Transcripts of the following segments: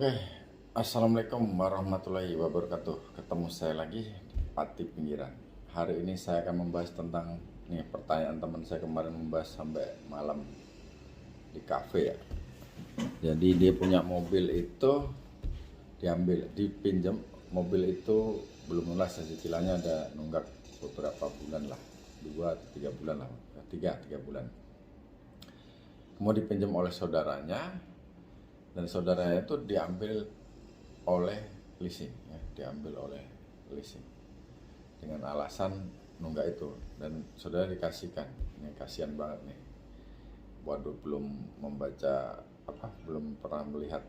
Oke, Assalamualaikum warahmatullahi wabarakatuh. Ketemu saya lagi di Pati Pinggiran. Hari ini saya akan membahas tentang pertanyaan teman saya kemarin, membahas sampai malam di kafe ya. Jadi dia punya mobil itu diambil, dipinjam. Mobil itu belum lunas, cicilannya ada nunggak beberapa bulan lah, 2-3 bulan lah, 3 bulan. Kemudian dipinjam oleh saudaranya, dan saudaranya itu diambil oleh leasing ya, dengan alasan nunggak itu, dan saudara dikasihkan. Ini kasihan banget nih. Waduh, belum pernah melihat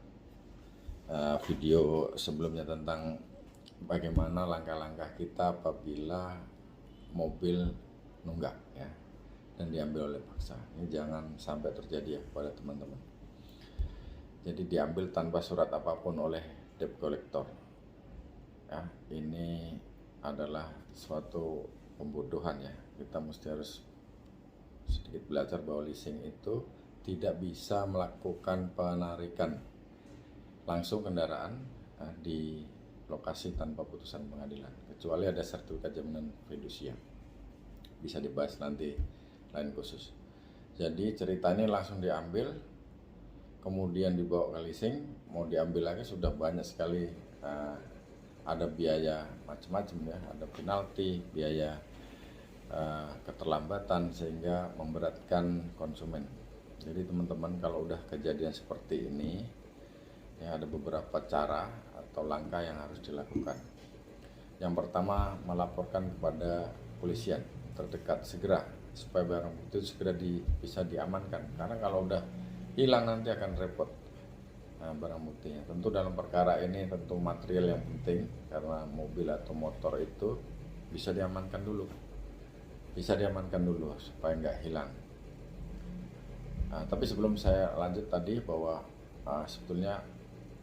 video sebelumnya tentang bagaimana langkah-langkah kita apabila mobil nunggak ya dan diambil oleh paksa. Ini jangan sampai terjadi ya pada teman-teman. Jadi diambil tanpa surat apapun oleh debt collector. Ya, ini adalah suatu pembodohan ya. Kita mesti harus sedikit belajar bahwa leasing itu tidak bisa melakukan penarikan langsung kendaraan di lokasi tanpa putusan pengadilan, kecuali ada sertifikat jaminan fidusia. Bisa dibahas nanti lain khusus. Jadi ceritanya langsung diambil, kemudian dibawa ke leasing, mau diambil lagi sudah banyak sekali, ada biaya macam-macam ya, ada penalti, biaya keterlambatan, sehingga memberatkan konsumen. Jadi teman-teman, kalau udah kejadian seperti ini ya, ada beberapa cara atau langkah yang harus dilakukan. Yang pertama, melaporkan kepada polisian terdekat segera, supaya barang bukti segera bisa diamankan, karena kalau udah hilang nanti akan repot barang buktinya. Tentu dalam perkara ini tentu material yang penting, karena mobil atau motor itu bisa diamankan dulu supaya nggak hilang. Tapi sebelum saya lanjut tadi, bahwa sebetulnya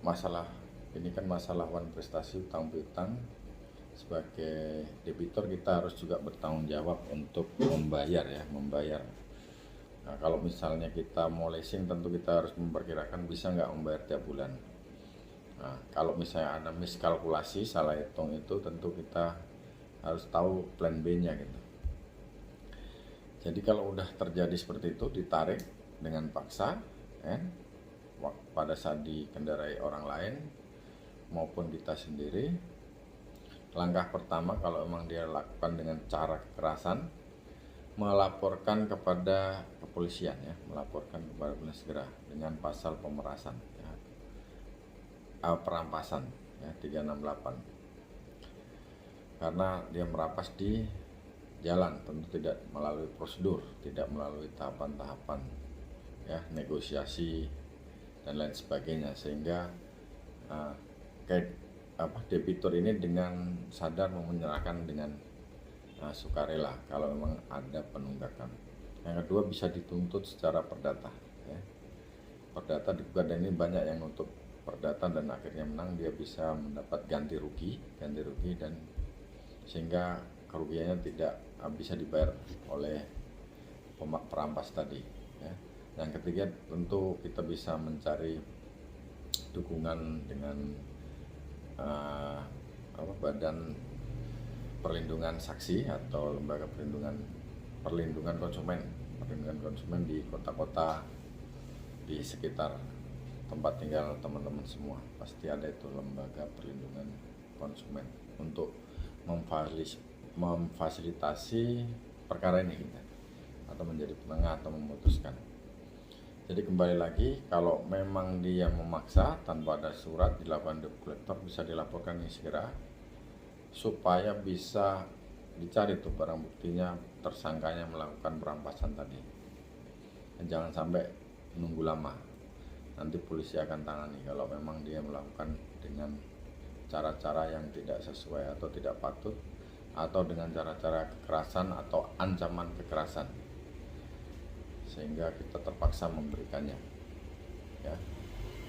masalah ini kan masalah wan prestasi utang piutang. Sebagai debitur kita harus juga bertanggung jawab untuk membayar. Nah, kalau misalnya kita mau leasing, tentu kita harus memperkirakan bisa nggak membayar tiap bulan. Nah, kalau misalnya ada miskalkulasi, salah hitung, itu tentu kita harus tahu plan B-nya gitu. Jadi kalau udah terjadi seperti itu, ditarik dengan paksa pada saat dikendarai orang lain maupun kita sendiri, langkah pertama kalau memang dia lakukan dengan cara kekerasan, melaporkan kepada kepolisian ya, segera dengan pasal pemerasan ya, perampasan ya, 368, karena dia merampas di jalan, tentu tidak melalui prosedur, tidak melalui tahapan-tahapan ya, negosiasi dan lain sebagainya, sehingga debitur ini dengan sadar menyerahkan dengan sukarela kalau memang ada penunggakan. Yang kedua, bisa dituntut secara perdata ya. Perdata digugat, dan ini banyak yang nuntut perdata dan akhirnya menang. Dia bisa mendapat ganti rugi, dan sehingga kerugiannya tidak bisa dibayar oleh perampas tadi ya. Yang ketiga, tentu kita bisa mencari dukungan dengan badan perlindungan saksi atau lembaga perlindungan konsumen di kota-kota di sekitar tempat tinggal teman-teman semua. Pasti ada itu lembaga perlindungan konsumen untuk memfasilitasi perkara ini gitu, atau menjadi penengah atau memutuskan. Jadi kembali lagi, kalau memang dia memaksa tanpa ada surat dilakukan debt collector, bisa dilaporkan ini segera supaya bisa dicari tuh barang buktinya, tersangkanya melakukan perampasan tadi. Dan jangan sampai menunggu lama, nanti polisi akan tangani kalau memang dia melakukan dengan cara-cara yang tidak sesuai atau tidak patut, atau dengan cara-cara kekerasan atau ancaman kekerasan, sehingga kita terpaksa memberikannya ya.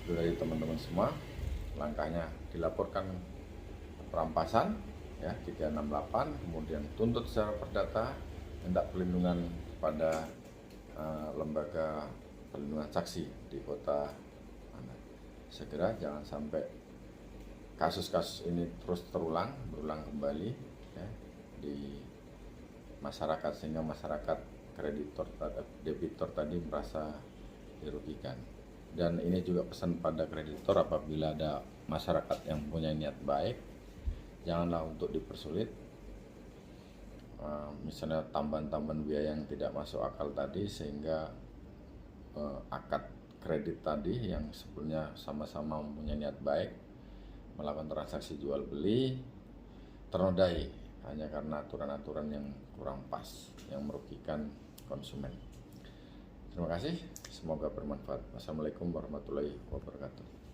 Itu dari teman-teman semua. Langkahnya dilaporkan perampasan ya, 368, kemudian tuntut secara perdata, minta perlindungan pada lembaga perlindungan saksi di kota mana, segera, jangan sampai kasus-kasus ini terus berulang kembali ya, di masyarakat, sehingga masyarakat kreditor terhadap debitur tadi merasa dirugikan. Dan ini juga pesan pada kreditor, apabila ada masyarakat yang punya niat baik, janganlah untuk dipersulit. Misalnya tambahan-tambahan biaya yang tidak masuk akal tadi, sehingga akad kredit tadi yang sebelumnya sama-sama mempunyai niat baik melakukan transaksi jual beli ternodai hanya karena aturan-aturan yang kurang pas yang merugikan konsumen. Terima kasih, semoga bermanfaat. Wassalamualaikum warahmatullahi wabarakatuh.